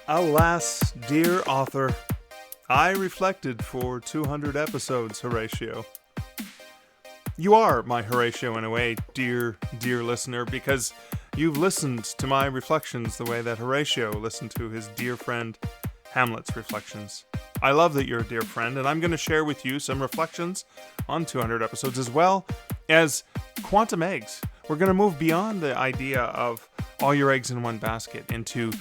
Alas, dear author, I reflected for 200 episodes, Horatio. You are my Horatio in a way, dear listener, because you've listened to my reflections the way that Horatio listened to his dear friend Hamlet's reflections. I love that you're a dear friend, and I'm going to share with you some reflections on 200 episodes as well as quantum eggs. We're going to move beyond the idea of all your eggs in one basket into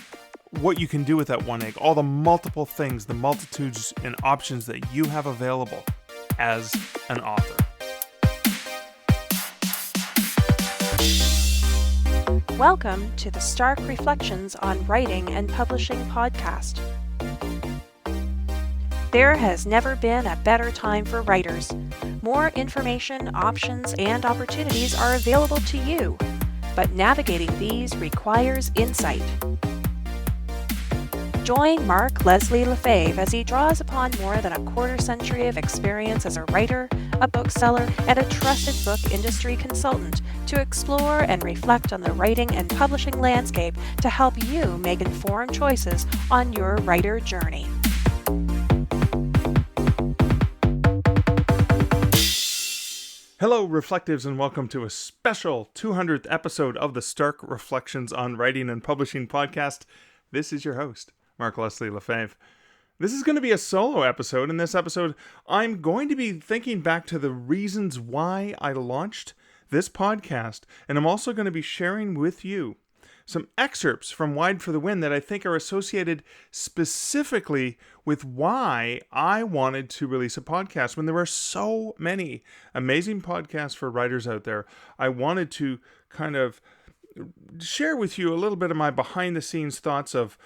what you can do with that one egg, all the multiple things, the multitudes and options that you have available as an author. Welcome to the Stark Reflections on Writing and Publishing podcast. There has never been a better time for writers. More information, options, and opportunities are available to you, but navigating these requires insight. Join Mark Leslie Lefebvre as he draws upon more than a quarter century of experience as a writer, a bookseller, and a trusted book industry consultant to explore and reflect on the writing and publishing landscape to help you make informed choices on your writer journey. Hello, Reflectives, and welcome to a special 200th episode of the Stark Reflections on Writing and Publishing podcast. This is your host, Mark Leslie Lefebvre. This is going to be a solo episode. In this episode, I'm going to be thinking back to the reasons why I launched this podcast, and I'm also going to be sharing with you some excerpts from Wide for the Wind that I think are associated specifically with why I wanted to release a podcast. When there are so many amazing podcasts for writers out there, I wanted to kind of share with you a little bit of my behind-the-scenes thoughts of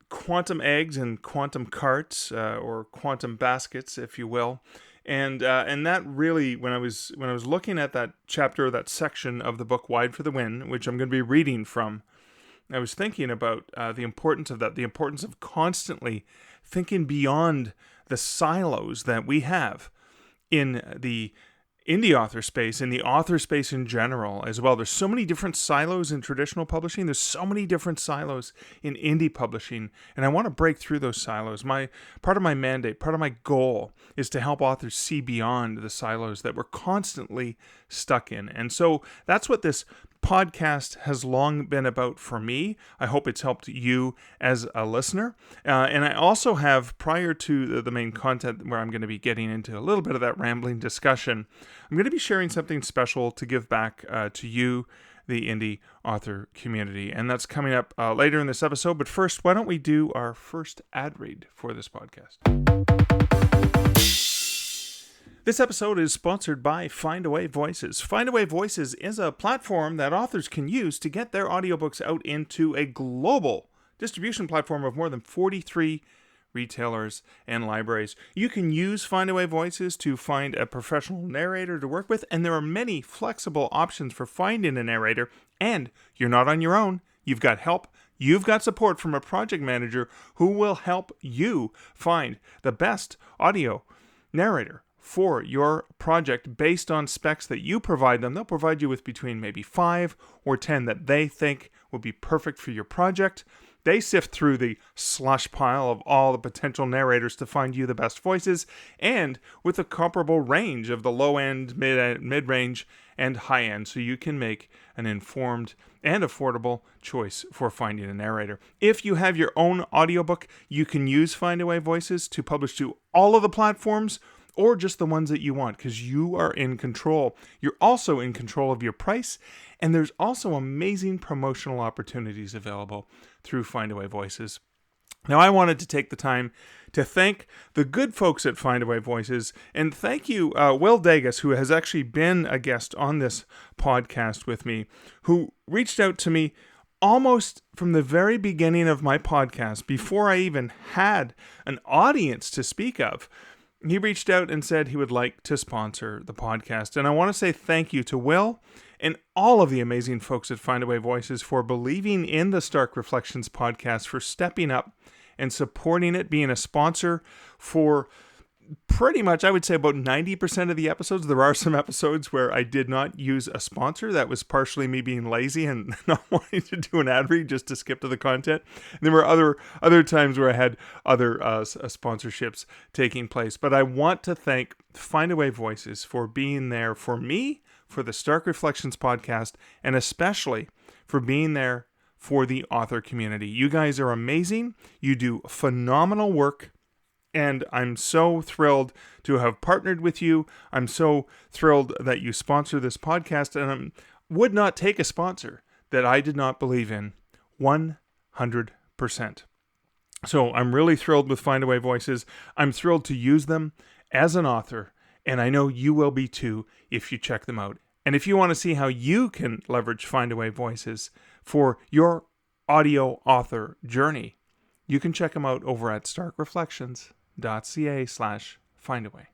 quantum eggs and quantum carts, or quantum baskets, if you will. And that really, when I was looking at that chapter, that section of the book Wide for the Wind, which I'm going to be reading from, I was thinking about the importance of that, the importance of constantly thinking beyond the silos that we have in the indie author space, in the author space in general as well. There's so many different silos in traditional publishing. There's so many different silos in indie publishing, and I want to break through those silos. Part of my mandate, part of my goal is to help authors see beyond the silos that we're constantly stuck in. And so that's what this podcast has long been about for me. I hope it's helped you as a listener. And I also have, prior to the main content where I'm going to be getting into a little bit of that rambling discussion, I'm going to be sharing something special to give back to you, the indie author community. And that's coming up later in this episode. But first, why don't we do our first ad read for this podcast? This episode is sponsored by Findaway Voices. Findaway Voices is a platform that authors can use to get their audiobooks out into a global distribution platform of more than 43 retailers and libraries. You can use Findaway Voices to find a professional narrator to work with, and there are many flexible options for finding a narrator, and you're not on your own. You've got help. You've got support from a project manager who will help you find the best audio narrator for your project based on specs that you provide them. They'll provide you with between maybe 5 or 10 that they think will be perfect for your project. They sift through the slush pile of all the potential narrators to find you the best voices, and with a comparable range of the low end, mid-range, and high end, so you can make an informed and affordable choice for finding a narrator. If you have your own audiobook, you can use Findaway Voices to publish to all of the platforms, or just the ones that you want, because you are in control. You're also in control of your price, and there's also amazing promotional opportunities available through Findaway Voices. Now, I wanted to take the time to thank the good folks at Findaway Voices, and thank you, Will Dagus, who has actually been a guest on this podcast with me, who reached out to me almost from the very beginning of my podcast, before I even had an audience to speak of. He reached out and said he would like to sponsor the podcast. And I want to say thank you to Will and all of the amazing folks at Findaway Voices for believing in the Stark Reflections podcast, for stepping up and supporting it, being a sponsor, for pretty much, I would say about 90% of the episodes, there are some episodes where I did not use a sponsor. That was partially me being lazy and not wanting to do an ad read just to skip to the content. And there were other times where I had other sponsorships taking place. But I want to thank Findaway Voices for being there for me, for the Stark Reflections podcast, and especially for being there for the author community. You guys are amazing. You do phenomenal work. And I'm so thrilled to have partnered with you. I'm so thrilled that you sponsor this podcast. And I would not take a sponsor that I did not believe in 100%. So I'm really thrilled with Findaway Voices. I'm thrilled to use them as an author. And I know you will be too if you check them out. And if you want to see how you can leverage Findaway Voices for your audio author journey, you can check them out over at starkreflections.ca/Findaway.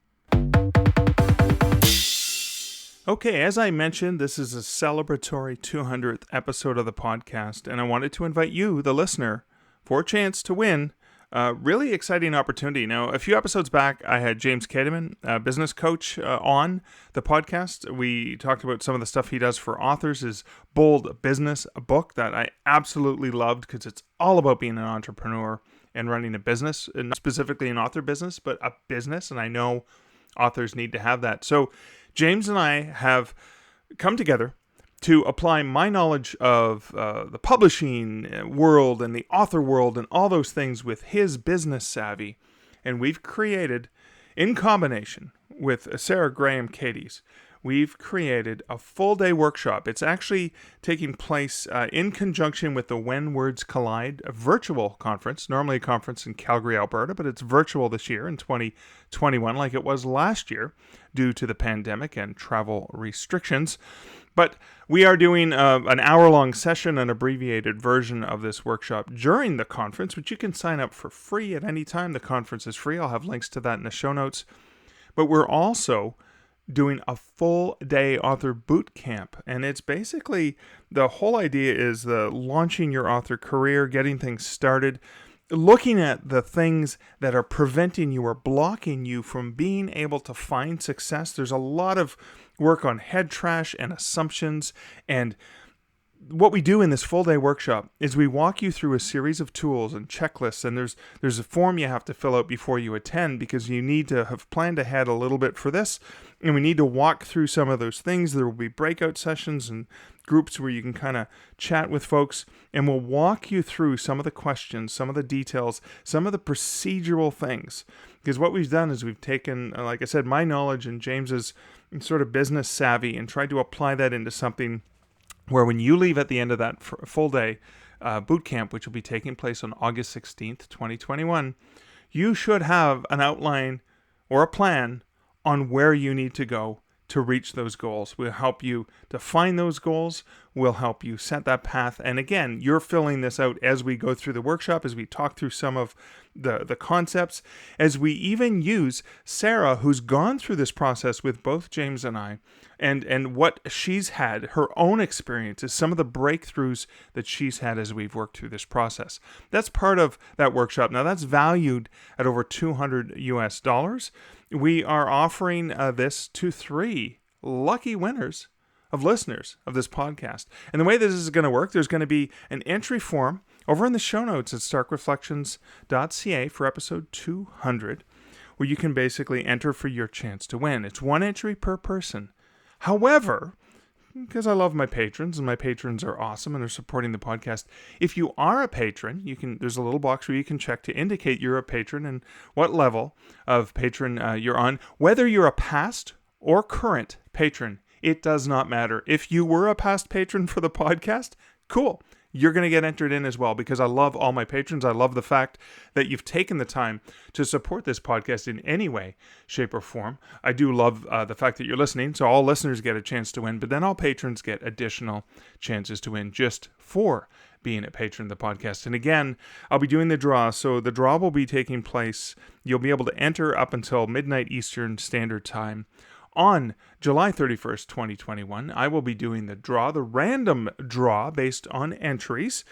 Okay, as I mentioned, this is a celebratory 200th episode of the podcast, and I wanted to invite you, the listener, for a chance to win a really exciting opportunity. Now, a few episodes back, I had James Kademan, a business coach, on the podcast. We talked about some of the stuff he does for authors, his Bold Business book that I absolutely loved because it's all about being an entrepreneur and running a business, and not specifically an author business, but a business. And I know authors need to have that. So James and I have come together to apply my knowledge of the publishing world and the author world and all those things with his business savvy. And we've created, in combination with Sarah Graham Katie's, we've created a full-day workshop. It's actually taking place in conjunction with the When Words Collide, a virtual conference, normally a conference in Calgary, Alberta, but it's virtual this year in 2021 like it was last year due to the pandemic and travel restrictions. But we are doing an hour-long session, an abbreviated version of this workshop during the conference, which you can sign up for free at any time. The conference is free. I'll have links to that in the show notes. But we're also doing a full-day author boot camp. And it's basically, the whole idea is the launching your author career, getting things started, looking at the things that are preventing you or blocking you from being able to find success. There's a lot of work on head trash and assumptions. And what we do in this full-day workshop is we walk you through a series of tools and checklists, and there's a form you have to fill out before you attend because you need to have planned ahead a little bit for this, and we need to walk through some of those things. There will be breakout sessions and groups where you can kind of chat with folks, and we'll walk you through some of the questions, some of the details, some of the procedural things. Because what we've done is we've taken, like I said, my knowledge and James's sort of business savvy and tried to apply that into something where when you leave at the end of that full day boot camp, which will be taking place on August 16th, 2021, you should have an outline or a plan on where you need to go to reach those goals. We'll help you define those goals. We'll help you set that path. And again, you're filling this out as we go through the workshop, as we talk through some of the concepts, as we even use Sarah, who's gone through this process with both James and I, and what she's had, her own experiences, some of the breakthroughs that she's had as we've worked through this process. That's part of that workshop. Now, that's valued at over $200 US. We are offering this to 3 lucky winners of listeners of this podcast. And the way this is going to work, there's going to be an entry form over in the show notes at starkreflections.ca for episode 200, where you can basically enter for your chance to win. It's 1 entry per person. However, because I love my patrons, and my patrons are awesome and they're supporting the podcast, if you are a patron, there's a little box where you can check to indicate you're a patron and what level of patron you're on. Whether you're a past or current patron, it does not matter. If you were a past patron for the podcast, cool. You're going to get entered in as well, because I love all my patrons. I love the fact that you've taken the time to support this podcast in any way, shape, or form. I do love the fact that you're listening, so all listeners get a chance to win, but then all patrons get additional chances to win just for being a patron of the podcast. And again, I'll be doing the draw, so the draw will be taking place. You'll be able to enter up until midnight Eastern Standard Time. On July 31st, 2021, I will be doing the random draw based on entries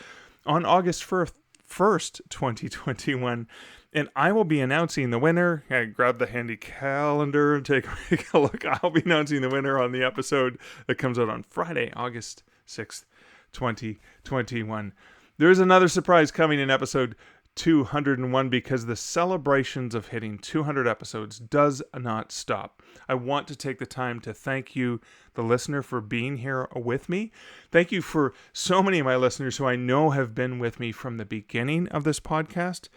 on August 1st, 1st, 2021. And I will be announcing the winner. Grab the handy calendar and take a look. I'll be announcing the winner on the episode that comes out on Friday, August 6th, 2021. There is another surprise coming in episode 201 because the celebrations of hitting 200 episodes does not stop. I want to take the time to thank you, the listener, for being here with me. Thank you for so many of my listeners who I know have been with me from the beginning of this podcast.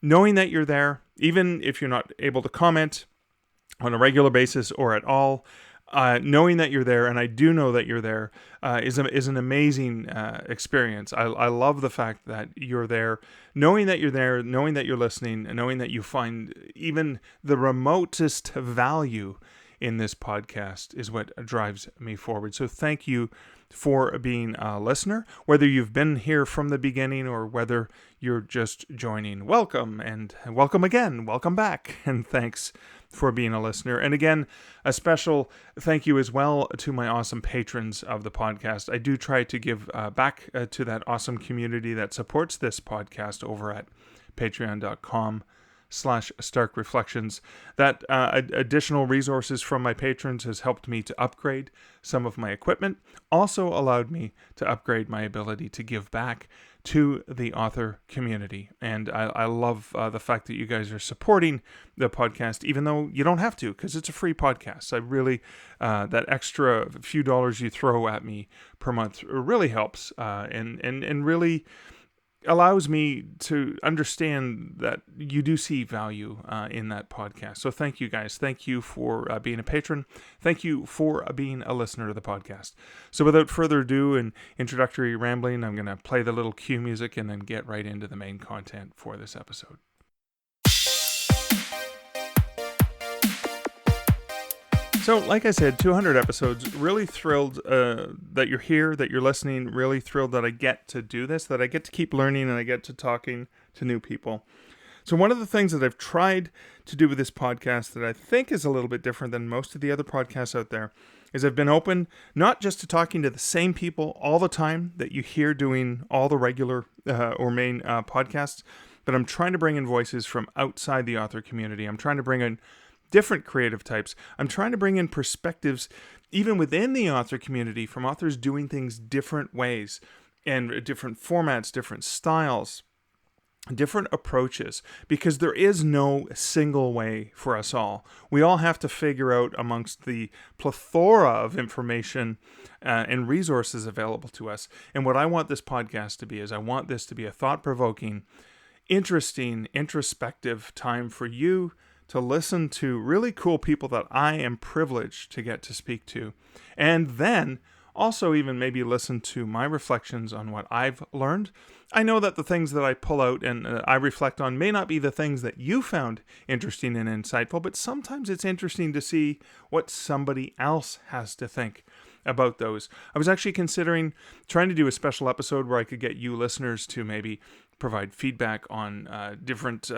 Knowing that you're there, even if you're not able to comment on a regular basis or at all, knowing that you're there, and I do know that you're there, is an amazing experience. I love the fact that you're there, knowing that you're listening, and knowing that you find even the remotest value in this podcast is what drives me forward. So thank you for being a listener, whether you've been here from the beginning or whether you're just joining. Welcome, and welcome again. Welcome back, and thanks for being a listener. And again, a special thank you as well to my awesome patrons of the podcast. I do try to give back to that awesome community that supports this podcast over at patreon.com/starkreflections. That additional resources from my patrons has helped me to upgrade some of my equipment, also allowed me to upgrade my ability to give back to the author community. And I love the fact that you guys are supporting the podcast, even though you don't have to, because it's a free podcast. I really, that extra few dollars you throw at me per month really helps and really allows me to understand that you do see value in that podcast. So thank you guys. Thank you for being a patron. Thank you for being a listener to the podcast. So without further ado and introductory rambling, I'm going to play the little cue music and then get right into the main content for this episode. So, like I said, 200 episodes, really thrilled that you're here, that you're listening, really thrilled that I get to do this, that I get to keep learning and I get to talking to new people. So one of the things that I've tried to do with this podcast that I think is a little bit different than most of the other podcasts out there is I've been open not just to talking to the same people all the time that you hear doing all the regular or main podcasts, but I'm trying to bring in voices from outside the author community. I'm trying to bring in different creative types. I'm trying to bring in perspectives, even within the author community, from authors doing things different ways and different formats, different styles, different approaches, because there is no single way for us all. We all have to figure out amongst the plethora of information and resources available to us. And what I want this podcast to be is I want this to be a thought-provoking, interesting, introspective time for you to listen to really cool people that I am privileged to get to speak to. And then also even maybe listen to my reflections on what I've learned. I know that the things that I pull out and I reflect on may not be the things that you found interesting and insightful, but sometimes it's interesting to see what somebody else has to think about those. I was actually considering trying to do a special episode where I could get you listeners to maybe provide feedback on different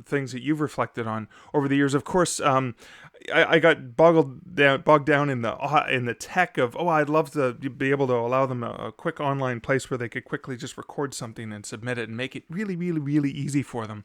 things that you've reflected on over the years. Of course, I got bogged down in the tech of, I'd love to be able to allow them a quick online place where they could quickly just record something and submit it and make it really, really, really easy for them.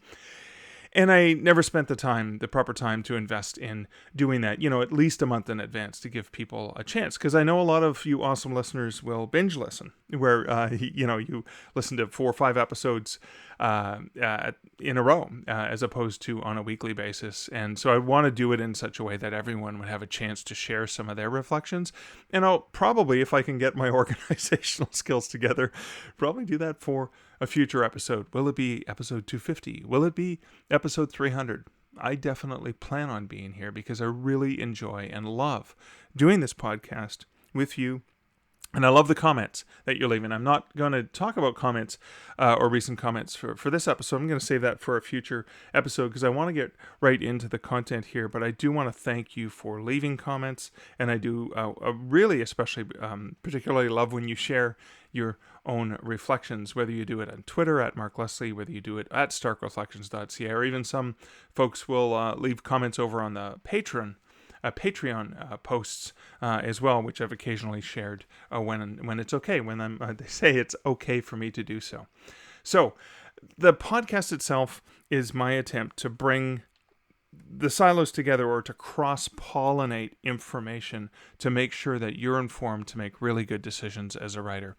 And I never spent the proper time to invest in doing that, at least a month in advance to give people a chance. Because I know a lot of you awesome listeners will binge listen, where, you listen to 4 or 5 episodes in a row, as opposed to on a weekly basis. And so I want to do it in such a way that everyone would have a chance to share some of their reflections. And I'll probably, if I can get my organizational skills together, probably do that for a future episode. Will it be episode 250? Will it be episode 300? I definitely plan on being here because I really enjoy and love doing this podcast with you. And I love the comments that you're leaving. I'm not going to talk about comments or recent comments for this episode. I'm going to save that for a future episode because I want to get right into the content here. But I do want to thank you for leaving comments. And I do really especially particularly love when you share your own reflections, whether you do it on Twitter at Mark Leslie, whether you do it at starkreflections.ca, or even some folks will leave comments over on the Patreon posts as well, which I've occasionally shared when it's okay, when they say it's okay for me to do so. So the podcast itself is my attempt to bring the silos together, or to cross-pollinate information to make sure that you're informed to make really good decisions as a writer.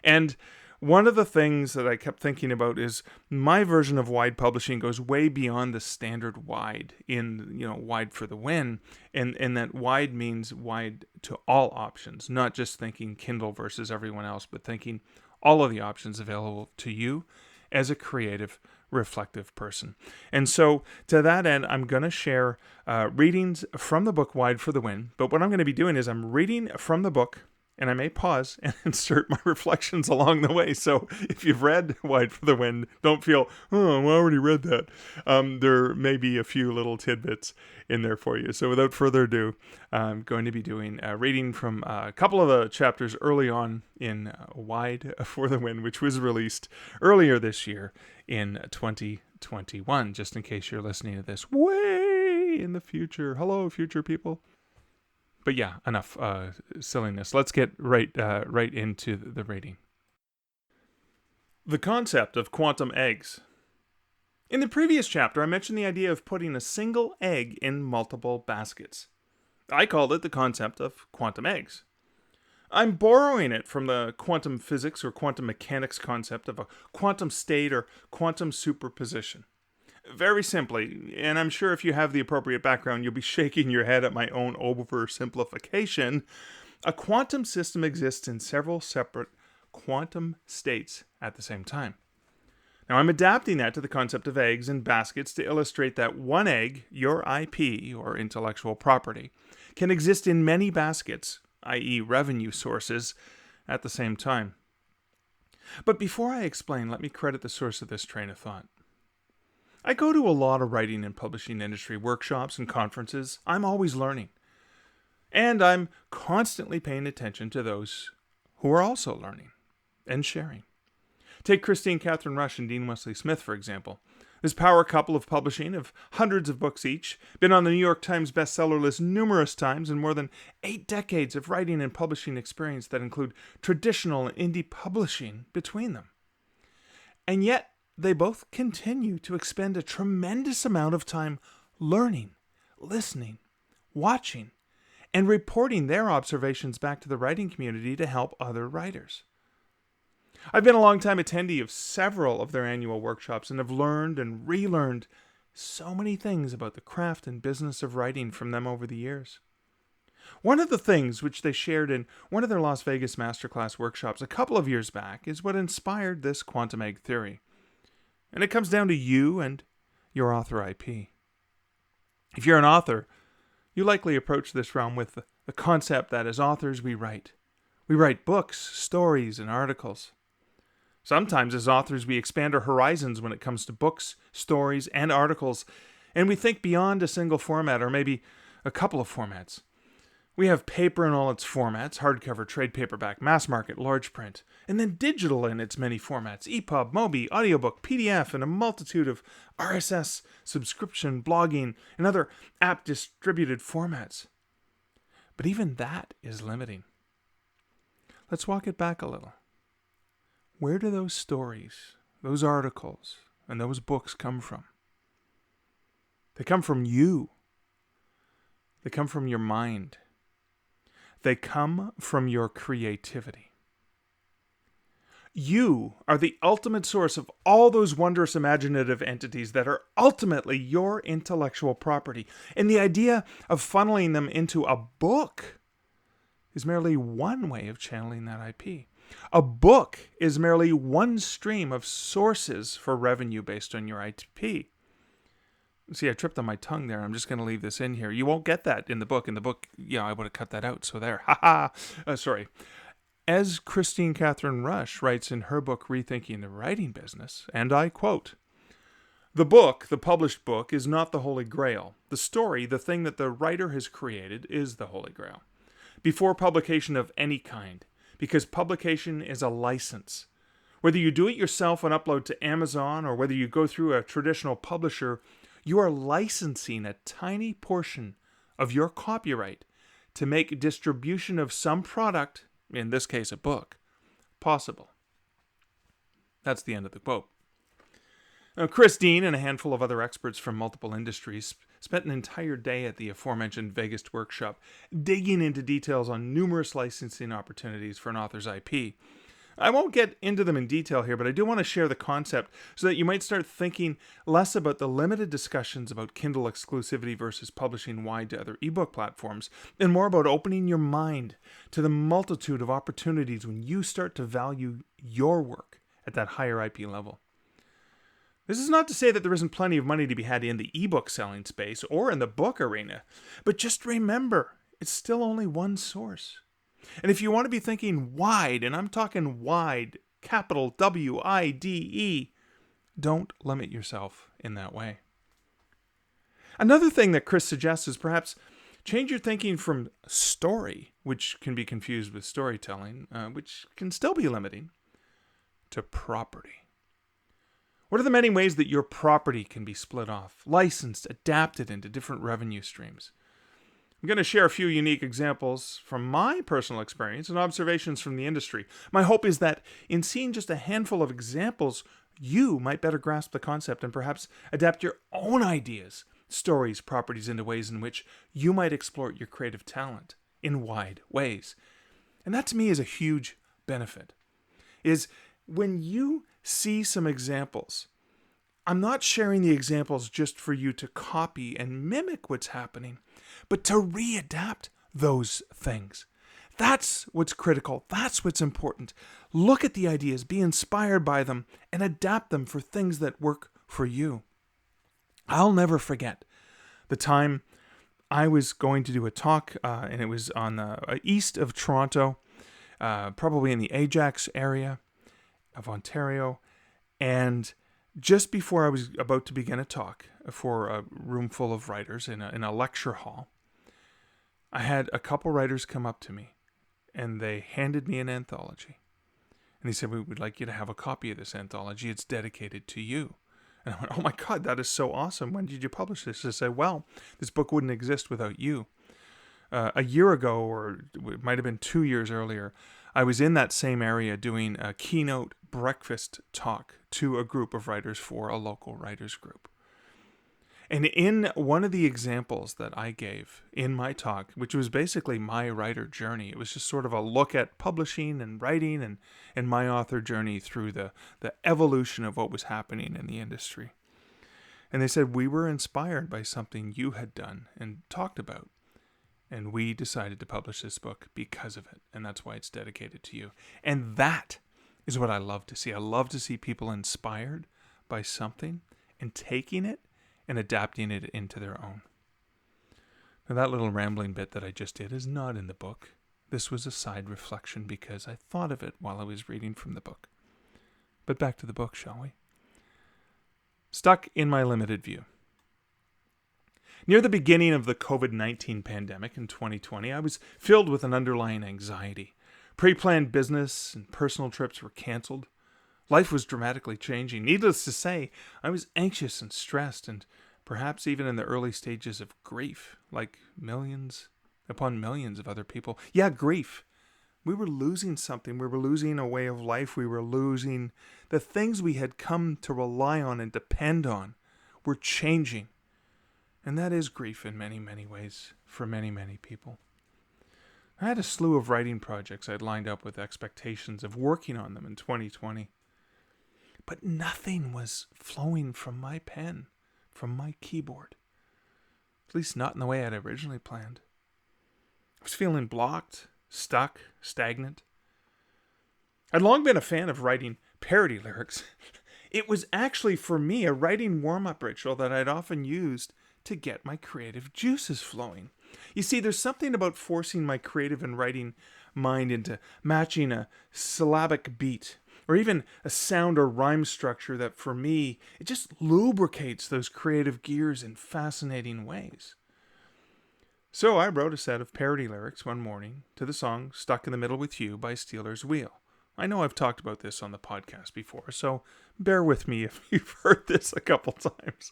And one of the things that I kept thinking about is my version of wide publishing goes way beyond the standard wide in, wide for the win. And that wide means wide to all options, not just thinking Kindle versus everyone else, but thinking all of the options available to you as a creative, reflective person. And so to that end, I'm going to share readings from the book Wide for the Win. But what I'm going to be doing is I'm reading from the book, and I may pause and insert my reflections along the way. So if you've read Wide for the Win, don't feel, oh, I already read that. There may be a few little tidbits in there for you. So without further ado, I'm going to be doing a reading from a couple of the chapters early on in Wide for the Win, which was released earlier this year in 2021, just in case you're listening to this way in the future. Hello, future people. But yeah, enough silliness. Let's get right into the reading. The concept of quantum eggs. In the previous chapter, I mentioned the idea of putting a single egg in multiple baskets. I called it the concept of quantum eggs. I'm borrowing it from the quantum physics or quantum mechanics concept of a quantum state or quantum superposition. Very simply, and I'm sure if you have the appropriate background, you'll be shaking your head at my own oversimplification, a quantum system exists in several separate quantum states at the same time. Now, I'm adapting that to the concept of eggs and baskets to illustrate that one egg, your IP, or intellectual property, can exist in many baskets, i.e. revenue sources, at the same time. But before I explain, let me credit the source of this train of thought. I go to a lot of writing and publishing industry workshops and conferences. I'm always learning. And I'm constantly paying attention to those who are also learning and sharing. Take Christine Catherine Rush and Dean Wesley Smith, for example. This power couple of publishing of hundreds of books each, been on the New York Times bestseller list numerous times, and more than 8 decades of writing and publishing experience that include traditional and indie publishing between them. And yet, they both continue to expend a tremendous amount of time learning, listening, watching, and reporting their observations back to the writing community to help other writers. I've been a long-time attendee of several of their annual workshops and have learned and relearned so many things about the craft and business of writing from them over the years. One of the things which they shared in one of their Las Vegas masterclass workshops a couple of years back is what inspired this quantum egg theory. And it comes down to you and your author IP. If you're an author, you likely approach this realm with the concept that as authors we write. We write books, stories, and articles. Sometimes as authors we expand our horizons when it comes to books, stories, and articles, and we think beyond a single format or maybe a couple of formats. We have paper in all its formats, hardcover, trade paperback, mass market, large print, and then digital in its many formats, EPUB, Mobi, audiobook, PDF, and a multitude of RSS, subscription, blogging, and other app-distributed formats. But even that is limiting. Let's walk it back a little. Where do those stories, those articles, and those books come from? They come from you. They come from your mind. They come from your creativity. You are the ultimate source of all those wondrous imaginative entities that are ultimately your intellectual property. And the idea of funneling them into a book is merely one way of channeling that IP. A book is merely one stream of sources for revenue based on your IP. See, I tripped on my tongue there. I'm just going to leave this in here. You won't get that in the book. In the book, I would have cut that out. So there. Sorry. As Christine Catherine Rush writes in her book, Rethinking the Writing Business, and I quote, "The book, the published book, is not the Holy Grail. The story, the thing that the writer has created, is the Holy Grail. Before publication of any kind, because publication is a license. Whether you do it yourself and upload to Amazon, or whether you go through a traditional publisher, you are licensing a tiny portion of your copyright to make distribution of some product, in this case a book, possible." That's the end of the quote. Chris Dean and a handful of other experts from multiple industries spent an entire day at the aforementioned Vegas workshop, digging into details on numerous licensing opportunities for an author's IP. I won't get into them in detail here, but I do want to share the concept so that you might start thinking less about the limited discussions about Kindle exclusivity versus publishing wide to other ebook platforms, and more about opening your mind to the multitude of opportunities when you start to value your work at that higher IP level. This is not to say that there isn't plenty of money to be had in the ebook selling space or in the book arena, but just remember, it's still only one source. And if you want to be thinking wide, and I'm talking wide, capital W-I-D-E, don't limit yourself in that way. Another thing that Chris suggests is perhaps change your thinking from story, which can be confused with storytelling, which can still be limiting, to property. What are the many ways that your property can be split off, licensed, adapted into different revenue streams? I'm going to share a few unique examples from my personal experience and observations from the industry. My hope is that in seeing just a handful of examples, you might better grasp the concept and perhaps adapt your own ideas, stories, properties into ways in which you might exploit your creative talent in wide ways. And that to me is a huge benefit, is when you see some examples, I'm not sharing the examples just for you to copy and mimic what's happening, but to readapt those things. That's what's critical. That's what's important. Look at the ideas, be inspired by them, and adapt them for things that work for you. I'll never forget the time I was going to do a talk, and it was on the east of Toronto, probably in the Ajax area of Ontario, and just before I was about to begin a talk for a room full of writers in a lecture hall, I had a couple writers come up to me, and they handed me an anthology. And he said, "We would like you to have a copy of this anthology. It's dedicated to you." And I went, "Oh my God, that is so awesome. When did you publish this?" I said, "Well, this book wouldn't exist without you." A year ago, or it might have been 2 years earlier, I was in that same area doing a keynote breakfast talk to a group of writers for a local writers group. And in one of the examples that I gave in my talk, which was basically my writer journey, it was just sort of a look at publishing and writing and my author journey through the evolution of what was happening in the industry. And they said, "We were inspired by something you had done and talked about. And we decided to publish this book because of it. And that's why it's dedicated to you." And that is what I love to see. I love to see people inspired by something and taking it and adapting it into their own. Now, that little rambling bit that I just did is not in the book. This was a side reflection because I thought of it while I was reading from the book. But back to the book, shall we? Stuck in my limited view. Near the beginning of the COVID-19 pandemic in 2020, I was filled with an underlying anxiety. Pre-planned business and personal trips were canceled. Life was dramatically changing. Needless to say, I was anxious and stressed, and perhaps even in the early stages of grief, like millions upon millions of other people. Yeah, grief. We were losing something. We were losing a way of life. We were losing the things we had come to rely on and depend on were changing. And that is grief in many, many ways for many, many people. I had a slew of writing projects I'd lined up with expectations of working on them in 2020. But nothing was flowing from my pen, from my keyboard. At least not in the way I'd originally planned. I was feeling blocked, stuck, stagnant. I'd long been a fan of writing parody lyrics. It was actually, for me, a writing warm-up ritual that I'd often used to get my creative juices flowing. You see, there's something about forcing my creative and writing mind into matching a syllabic beat, or even a sound or rhyme structure that, for me, it just lubricates those creative gears in fascinating ways. So I wrote a set of parody lyrics one morning to the song "Stuck in the Middle with You" by Steeler's Wheel. I know I've talked about this on the podcast before, so bear with me if you've heard this a couple times.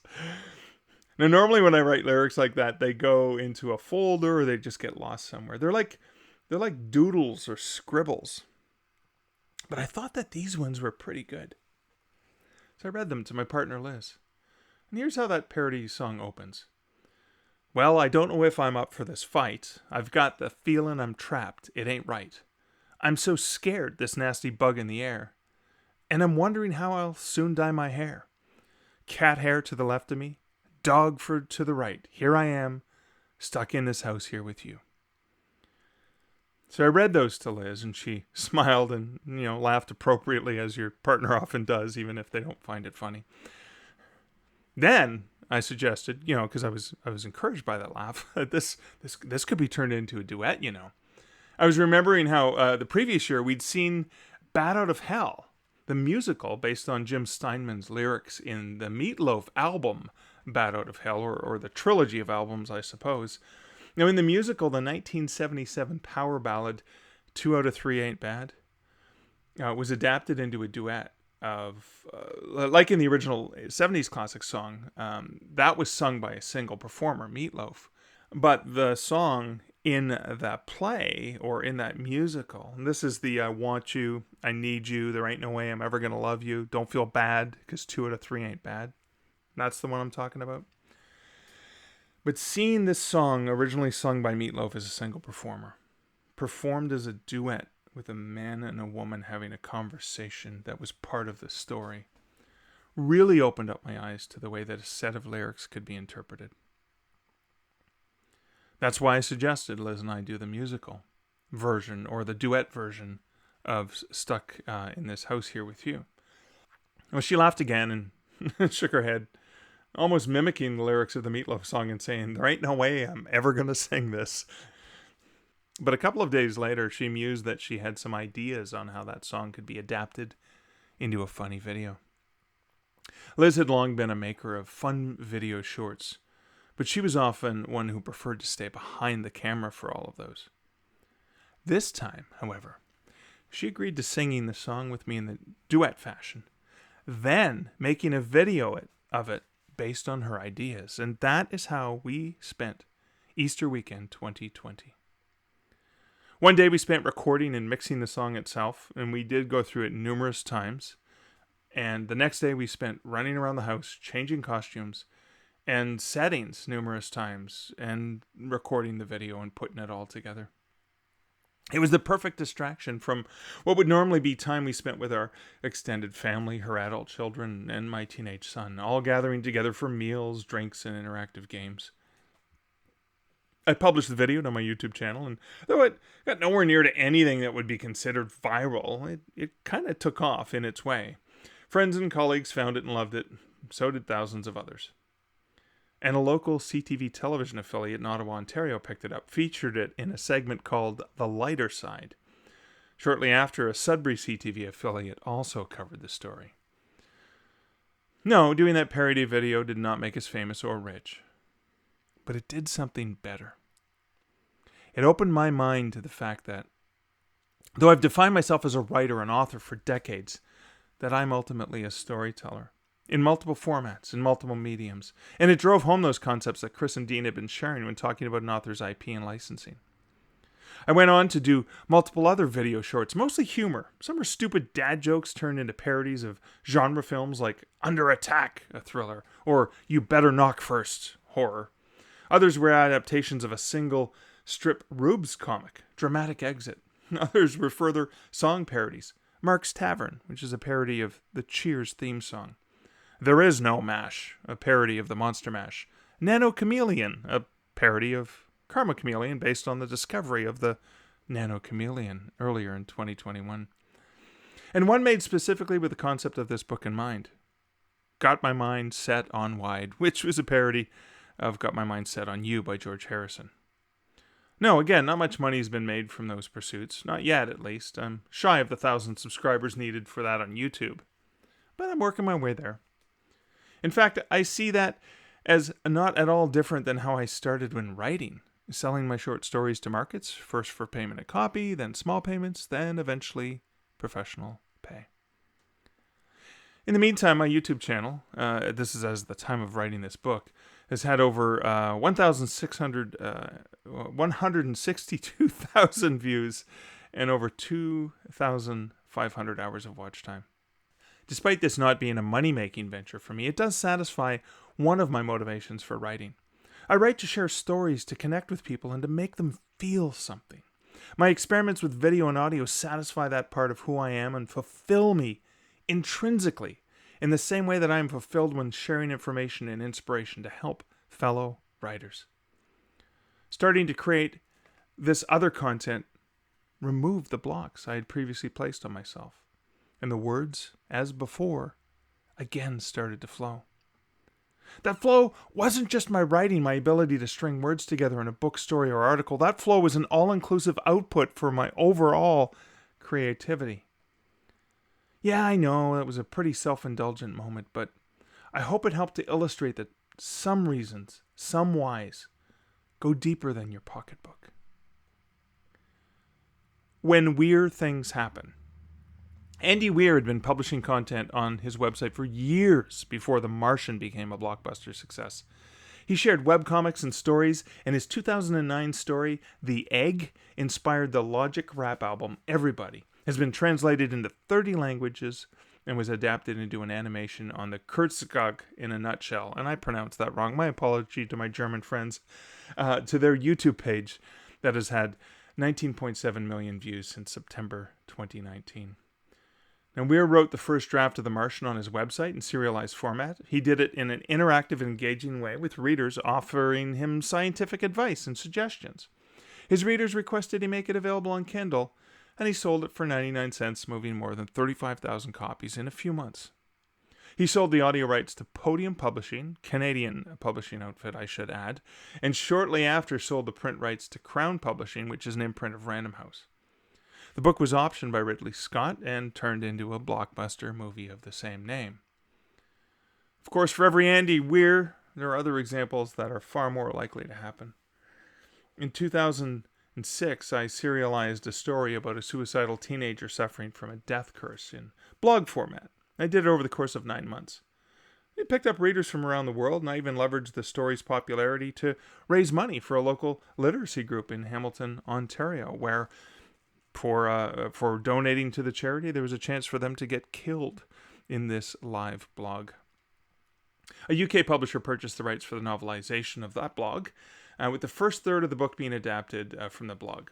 Now, normally when I write lyrics like that, they go into a folder or they just get lost somewhere. They're like doodles or scribbles. But I thought that these ones were pretty good. So I read them to my partner Liz. And here's how that parody song opens. Well, I don't know if I'm up for this fight. I've got the feeling I'm trapped. It ain't right. I'm so scared, this nasty bug in the air. And I'm wondering how I'll soon dye my hair. Cat hair to the left of me, dog fur to the right. Here I am, stuck in this house here with you. So I read those to Liz, and she smiled and, laughed appropriately, as your partner often does, even if they don't find it funny. Then I suggested, because I was encouraged by that laugh, this could be turned into a duet. I was remembering how the previous year we'd seen Bat Out of Hell, the musical based on Jim Steinman's lyrics in the Meatloaf album Bat Out of Hell, or the trilogy of albums, I suppose. Now, in the musical, the 1977 power ballad 2 Out of 3 Ain't Bad was adapted into a duet of, like in the original 70s classic song, that was sung by a single performer, Meatloaf. But the song in that play, or in that musical, and this is the I want you, I need you, there ain't no way I'm ever going to love you, don't feel bad, because 2 out of 3 ain't bad. That's the one I'm talking about. But seeing this song, originally sung by Meatloaf as a single performer, performed as a duet with a man and a woman having a conversation that was part of the story, really opened up my eyes to the way that a set of lyrics could be interpreted. That's why I suggested Liz and I do the musical version, or the duet version, of Stuck in This House Here With You. Well, she laughed again and shook her head, almost mimicking the lyrics of the Meatloaf song and saying, there ain't no way I'm ever going to sing this. But a couple of days later, she mused that she had some ideas on how that song could be adapted into a funny video. Liz had long been a maker of fun video shorts, but she was often one who preferred to stay behind the camera for all of those. This time, however, she agreed to singing the song with me in the duet fashion, then making a video of it based on her ideas, and that is how we spent Easter weekend 2020. One day we spent recording and mixing the song itself, and we did go through it numerous times. And the next day we spent running around the house, changing costumes and settings numerous times, and recording the video and putting it all together. It was the perfect distraction from what would normally be time we spent with our extended family, her adult children, and my teenage son, all gathering together for meals, drinks, and interactive games. I published the video on my YouTube channel, and though it got nowhere near to anything that would be considered viral, it kind of took off in its way. Friends and colleagues found it and loved it. So did thousands of others. And a local CTV television affiliate in Ottawa, Ontario picked it up, featured it in a segment called The Lighter Side. Shortly after, a Sudbury CTV affiliate also covered the story. No, doing that parody video did not make us famous or rich. But it did something better. It opened my mind to the fact that, though I've defined myself as a writer and author for decades, that I'm ultimately a storyteller, in multiple formats, in multiple mediums. And it drove home those concepts that Chris and Dean had been sharing when talking about an author's IP and licensing. I went on to do multiple other video shorts, mostly humor. Some are stupid dad jokes turned into parodies of genre films like Under Attack, a thriller, or You Better Knock First, horror. Others were adaptations of a single strip Rubes comic, Dramatic Exit. Others were further song parodies. Mark's Tavern, which is a parody of the Cheers theme song. There Is No Mash, a parody of the Monster Mash. Nano Chameleon, a parody of Karma Chameleon based on the discovery of the Nano Chameleon earlier in 2021. And one made specifically with the concept of this book in mind. Got My Mind Set on Wide, which was a parody of Got My Mind Set on You by George Harrison. No, again, not much money has been made from those pursuits. Not yet, at least. I'm shy of the 1,000 subscribers needed for that on YouTube. But I'm working my way there. In fact, I see that as not at all different than how I started when writing. Selling my short stories to markets, first for payment a copy, then small payments, then eventually professional pay. In the meantime, my YouTube channel, this is as the time of writing this book, has had over 162,000 views and over 2,500 hours of watch time. Despite this not being a money-making venture for me, it does satisfy one of my motivations for writing. I write to share stories, to connect with people, and to make them feel something. My experiments with video and audio satisfy that part of who I am and fulfill me intrinsically in the same way that I am fulfilled when sharing information and inspiration to help fellow writers. Starting to create this other content removed the blocks I had previously placed on myself, and the words, as before, again started to flow. That flow wasn't just my writing, my ability to string words together in a book, story, or article. That flow was an all-inclusive output for my overall creativity. Yeah, I know it was a pretty self-indulgent moment, but I hope it helped to illustrate that some reasons, some whys, go deeper than your pocketbook. When weird things happen. Andy Weir had been publishing content on his website for years before The Martian became a blockbuster success. He shared webcomics and stories, and his 2009 story, The Egg, inspired the Logic rap album Everybody, has been translated into 30 languages, and was adapted into an animation on the Kurzgesagt in a nutshell. And I pronounced that wrong. My apology to my German friends, to their YouTube page that has had 19.7 million views since September 2019. Now, Weir wrote the first draft of The Martian on his website in serialized format. He did it in an interactive and engaging way, with readers offering him scientific advice and suggestions. His readers requested he make it available on Kindle, and he sold it for 99 cents, moving more than 35,000 copies in a few months. He sold the audio rights to Podium Publishing, Canadian publishing outfit I should add, and shortly after sold the print rights to Crown Publishing, which is an imprint of Random House. The book was optioned by Ridley Scott and turned into a blockbuster movie of the same name. Of course, for every Andy Weir, there are other examples that are far more likely to happen. In 2006, I serialized a story about a suicidal teenager suffering from a death curse in blog format. I did it over the course of 9 months. It picked up readers from around the world, and I even leveraged the story's popularity to raise money for a local literacy group in Hamilton, Ontario, where for donating to the charity, there was a chance for them to get killed in this live blog. A UK publisher purchased the rights for the novelization of that blog, with the first third of the book being adapted from the blog.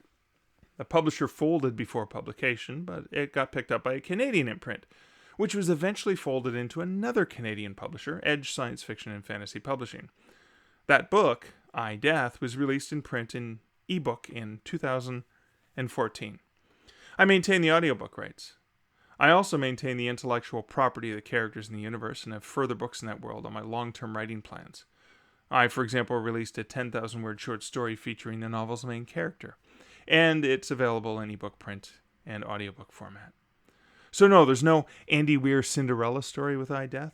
The publisher folded before publication, but it got picked up by a Canadian imprint, which was eventually folded into another Canadian publisher, Edge Science Fiction and Fantasy Publishing. That book, I, Death, was released in print in ebook in 2014. I maintain the audiobook rights. I also maintain the intellectual property of the characters in the universe and have further books in that world on my long-term writing plans. I, for example, released a 10,000-word short story featuring the novel's main character, and it's available in ebook, print, and audiobook format. So no, there's no Andy Weir Cinderella story with I, Death.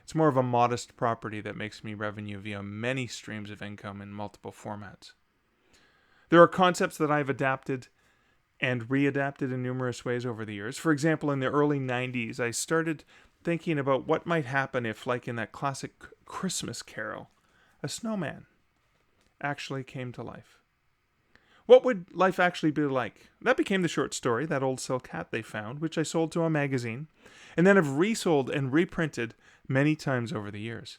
It's more of a modest property that makes me revenue via many streams of income in multiple formats. There are concepts that I've adapted and readapted in numerous ways over the years. For example, in the early 90s, I started thinking about what might happen if, like in that classic Christmas carol, a snowman actually came to life. What would life actually be like? That became the short story, That Old Silk Hat They Found, which I sold to a magazine, and then have resold and reprinted many times over the years.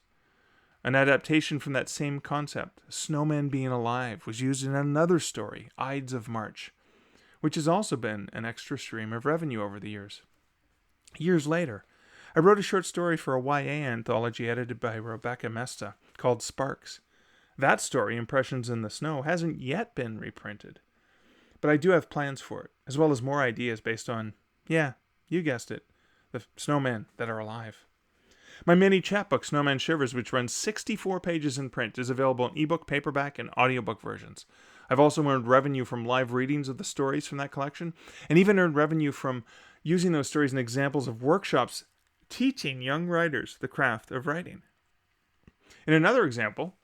An adaptation from that same concept, a snowman being alive, was used in another story, Ides of March, which has also been an extra stream of revenue over the years. Years later, I wrote a short story for a YA anthology edited by Rebecca Mesta called Sparks. That story, Impressions in the Snow, hasn't yet been reprinted, but I do have plans for it, as well as more ideas based on, yeah, you guessed it, the snowmen that are alive. My mini chapbook, Snowman Shivers, which runs 64 pages in print, is available in ebook, paperback, and audiobook versions. I've also earned revenue from live readings of the stories from that collection, and even earned revenue from using those stories in examples of workshops teaching young writers the craft of writing. In another example,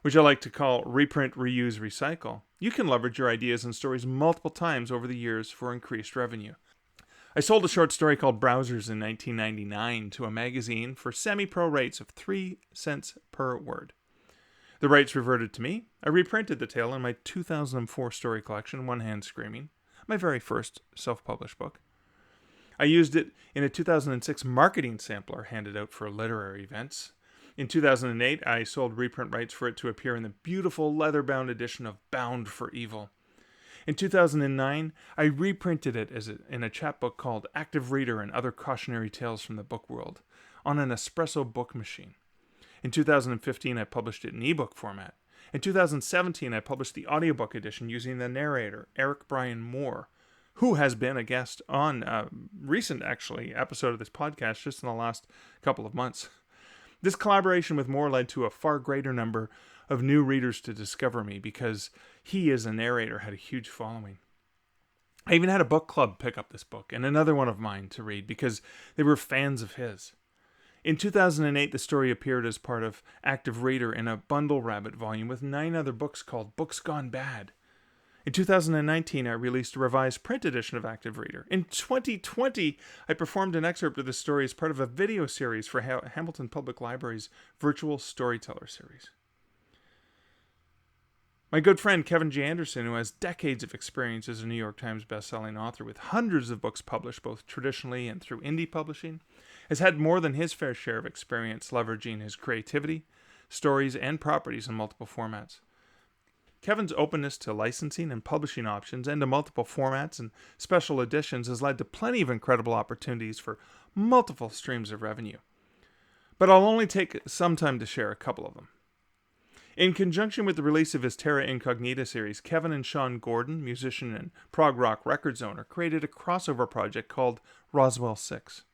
which I like to call reprint, reuse, recycle, you can leverage your ideas and stories multiple times over the years for increased revenue. I sold a short story called Browsers in 1999 to a magazine for semi-pro rates of 3 cents per word. The rights reverted to me. I reprinted the tale in my 2004 story collection, One Hand Screaming, my very first self-published book. I used it in a 2006 marketing sampler handed out for literary events. In 2008, I sold reprint rights for it to appear in the beautiful leather-bound edition of Bound for Evil. In 2009, I reprinted it in a chapbook called Active Reader and Other Cautionary Tales from the Book World on an espresso book machine. In 2015, I published it in ebook format. In 2017, I published the audiobook edition using the narrator, Eric Brian Moore, who has been a guest on a recent, episode of this podcast just in the last couple of months. This collaboration with Moore led to a far greater number of new readers to discover me because he, as a narrator, had a huge following. I even had a book club pick up this book and another one of mine to read because they were fans of his. In 2008, the story appeared as part of Active Reader in a Bundle Rabbit volume with 9 other books called Books Gone Bad. In 2019, I released a revised print edition of Active Reader. In 2020, I performed an excerpt of this story as part of a video series for Hamilton Public Library's Virtual Storyteller series. My good friend Kevin J. Anderson, who has decades of experience as a New York Times bestselling author with hundreds of books published both traditionally and through indie publishing, has had more than his fair share of experience leveraging his creativity, stories, and properties in multiple formats. Kevin's openness to licensing and publishing options and to multiple formats and special editions has led to plenty of incredible opportunities for multiple streams of revenue. But I'll only take some time to share a couple of them. In conjunction with the release of his Terra Incognita series, Kevin and Sean Gordon, musician and prog rock records owner, created a crossover project called Roswell 6.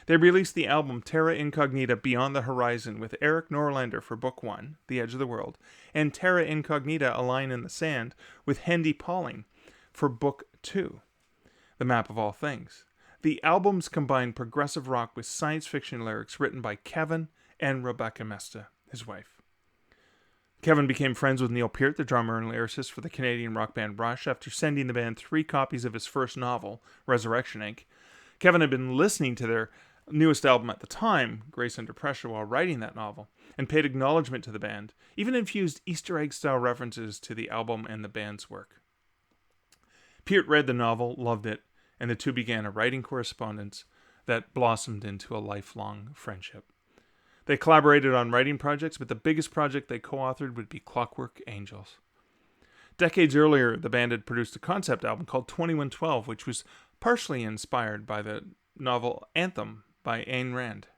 They released the album Terra Incognita Beyond the Horizon with Eric Norlander for Book 1, The Edge of the World, and Terra Incognita A Line in the Sand with Hendy Pauling for Book 2, The Map of All Things. The albums combine progressive rock with science fiction lyrics written by Kevin and Rebecca Mesta, his wife. Kevin became friends with Neil Peart, the drummer and lyricist for the Canadian rock band Rush, after sending the band 3 copies of his first novel, Resurrection Inc. Kevin had been listening to their newest album at the time, Grace Under Pressure, while writing that novel, and paid acknowledgement to the band, even infused Easter egg-style references to the album and the band's work. Peart read the novel, loved it, and the two began a writing correspondence that blossomed into a lifelong friendship. They collaborated on writing projects, but the biggest project they co-authored would be Clockwork Angels. Decades earlier, the band had produced a concept album called 2112, which was partially inspired by the novel Anthem by Ayn Rand.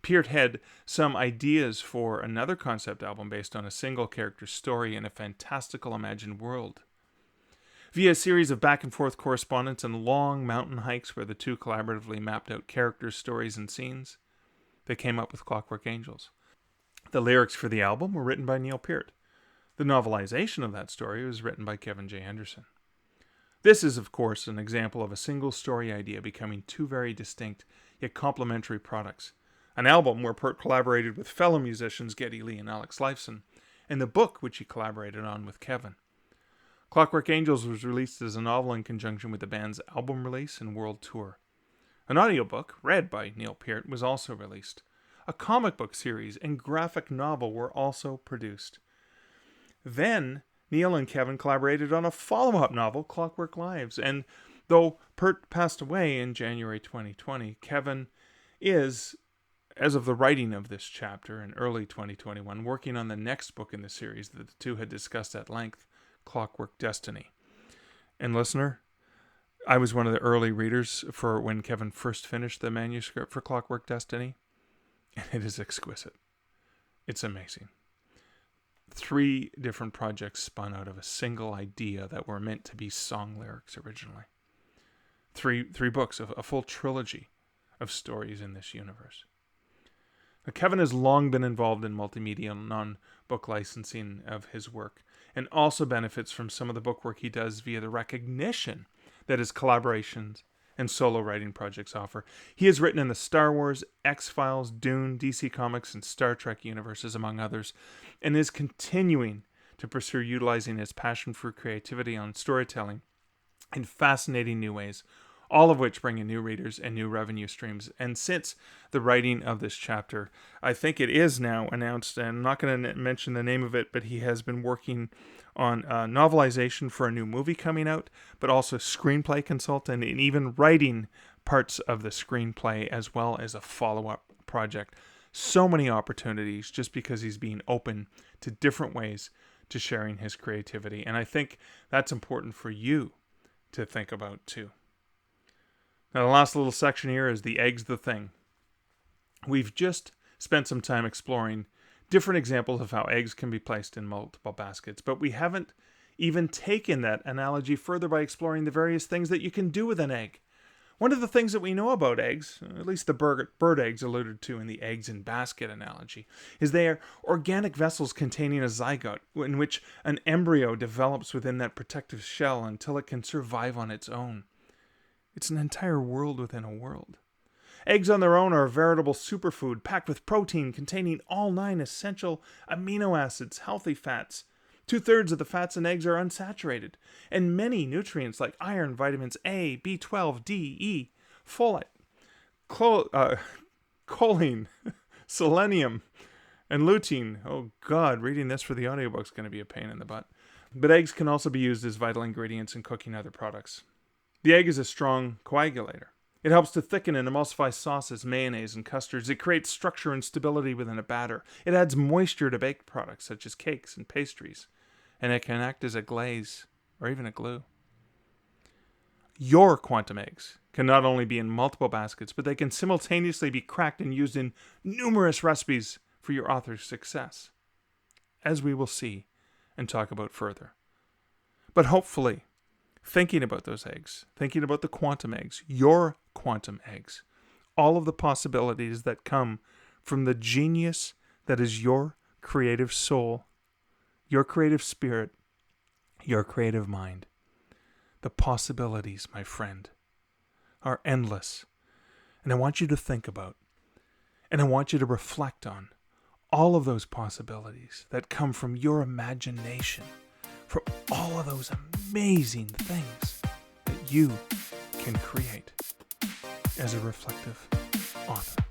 Peart had some ideas for another concept album based on a single character story in a fantastical imagined world. Via a series of back-and-forth correspondence and long mountain hikes where the two collaboratively mapped out characters, stories, and scenes, they came up with Clockwork Angels. The lyrics for the album were written by Neil Peart. The novelization of that story was written by Kevin J. Anderson. This is, of course, an example of a single story idea becoming 2 very distinct yet complementary products. An album where Peart collaborated with fellow musicians Geddy Lee and Alex Lifeson, and the book which he collaborated on with Kevin. Clockwork Angels was released as a novel in conjunction with the band's album release and world tour. An audiobook, read by Neil Peart, was also released. A comic book series and graphic novel were also produced. Then, Neil and Kevin collaborated on a follow-up novel, Clockwork Lives, and though Peart passed away in January 2020, Kevin is, as of the writing of this chapter in early 2021, working on the next book in the series that the two had discussed at length, Clockwork Destiny. And listener, I was one of the early readers for when Kevin first finished the manuscript for Clockwork Destiny, and it is exquisite. It's amazing. 3 different projects spun out of a single idea that were meant to be song lyrics originally. Three books, a full trilogy of stories in this universe. Now, Kevin has long been involved in multimedia non-book licensing of his work, and also benefits from some of the book work he does via the recognition that his collaborations and solo writing projects offer. He has written in the Star Wars, X-Files, Dune, DC Comics, and Star Trek universes, among others, and is continuing to pursue utilizing his passion for creativity on storytelling in fascinating new ways, all of which bring in new readers and new revenue streams. And since the writing of this chapter, I think it is now announced, and I'm not going to mention the name of it, but he has been working on a novelization for a new movie coming out, but also screenplay consultant and even writing parts of the screenplay as well as a follow-up project. So many opportunities just because he's being open to different ways to sharing his creativity. And I think that's important for you to think about too. Now, the last little section here is the egg's the thing. We've just spent some time exploring different examples of how eggs can be placed in multiple baskets, but we haven't even taken that analogy further by exploring the various things that you can do with an egg. One of the things that we know about eggs, at least the bird eggs alluded to in the eggs in basket analogy, is they are organic vessels containing a zygote in which an embryo develops within that protective shell until it can survive on its own. It's an entire world within a world. Eggs on their own are a veritable superfood packed with protein containing all 9 essential amino acids, healthy fats. 2/3 of the fats in eggs are unsaturated, and many nutrients like iron, vitamins A, B12, D, E, folate, choline, selenium, and lutein. Oh God, reading this for the audiobook is going to be a pain in the butt. But eggs can also be used as vital ingredients in cooking other products. The egg is a strong coagulator. It helps to thicken and emulsify sauces, mayonnaise, and custards. It creates structure and stability within a batter. It adds moisture to baked products such as cakes and pastries. And it can act as a glaze or even a glue. Your quantum eggs can not only be in multiple baskets, but they can simultaneously be cracked and used in numerous recipes for your author's success, as we will see and talk about further. But hopefully, thinking about those eggs, thinking about the quantum eggs, your quantum eggs, all of the possibilities that come from the genius that is your creative soul, your creative spirit, your creative mind. The possibilities, my friend, are endless. And I want you to think about, and I want you to reflect on all of those possibilities that come from your imagination, from all of those amazing things that you can create as a reflective author.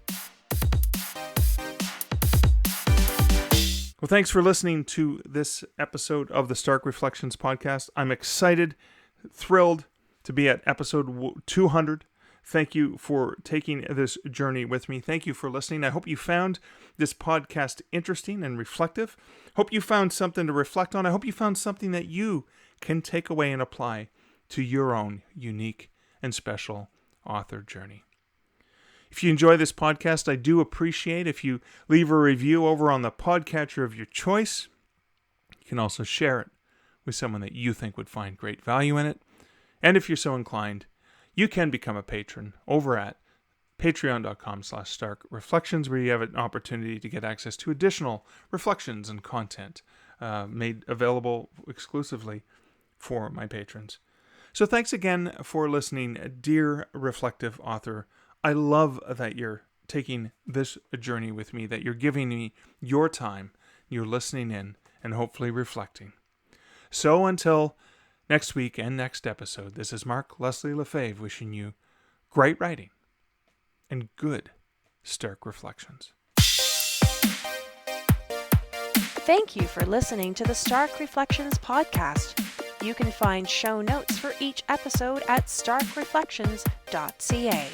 Well, thanks for listening to this episode of the Stark Reflections podcast. I'm excited, thrilled to be at episode 200. Thank you for taking this journey with me. Thank you for listening. I hope you found this podcast interesting and reflective. Hope you found something to reflect on. I hope you found something that you can take away and apply to your own unique and special author journey. If you enjoy this podcast, I do appreciate if you leave a review over on the podcatcher of your choice. You can also share it with someone that you think would find great value in it. And if you're so inclined, you can become a patron over at patreon.com/starkreflections, where you have an opportunity to get access to additional reflections and content made available exclusively for my patrons. So thanks again for listening, dear reflective author. I love that you're taking this journey with me, that you're giving me your time, you're listening in, and hopefully reflecting. So until next week and next episode, this is Mark Leslie Lefebvre wishing you great writing and good Stark Reflections. Thank you for listening to the Stark Reflections podcast. You can find show notes for each episode at starkreflections.ca.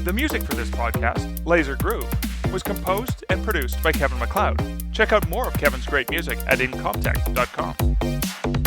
The music for this podcast, Laser Groove, was composed and produced by Kevin MacLeod. Check out more of Kevin's great music at incomptech.com.